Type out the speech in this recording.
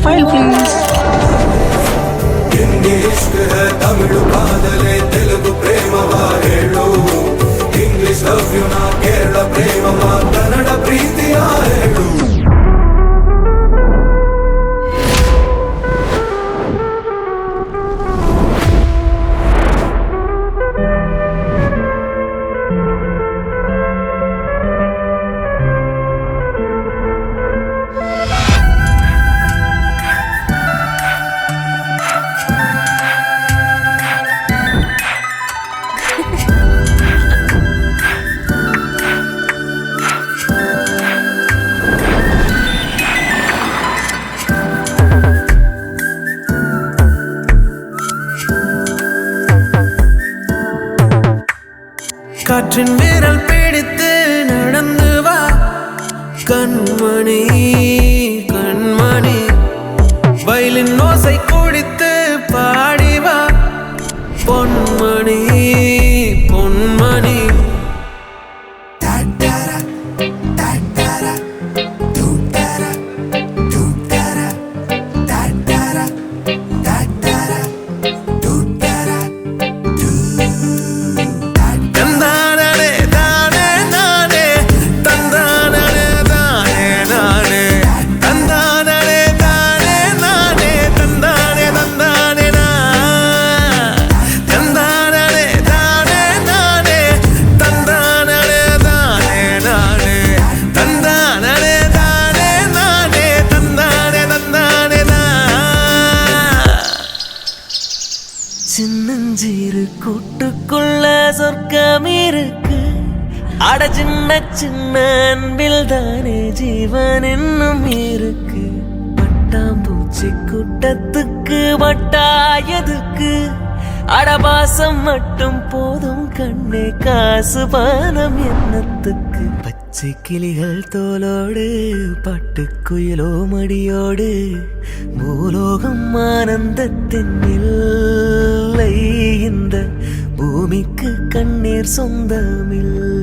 file please. Tamil कादले Telugu प्रेमवा हेळु English love you ना केरळ प्रेमवा कन्नड प्रीतिया हेळु காற்றின் விரல் பிடித்து நடந்து வா கண்மணி கண்மணி வயலின் ஓசை குடித்து பாடி வா பொன்மணி பொன்மணி சின்னஞ்சீரு கூட்டுக்குள்ள சொர்க்கம் இருக்கு அட சின்ன சின்ன அன்பில் தானே ஜீவன் இன்னும் இருக்கு பட்டாம்பூச்சி கூட்டத்துக்கு வட்டாயதுக்கு அடபாசம் மட்டும் போதும் கண்ணே காசு பானம் எண்ணத்துக்கு பச்சை கிளிகள் தோலோடு பட்டுக்குயிலோ மடியோடு பூலோகம் ஆனந்தத்தின் இல்லை இந்த பூமிக்கு கண்ணீர் சொந்தமில்லை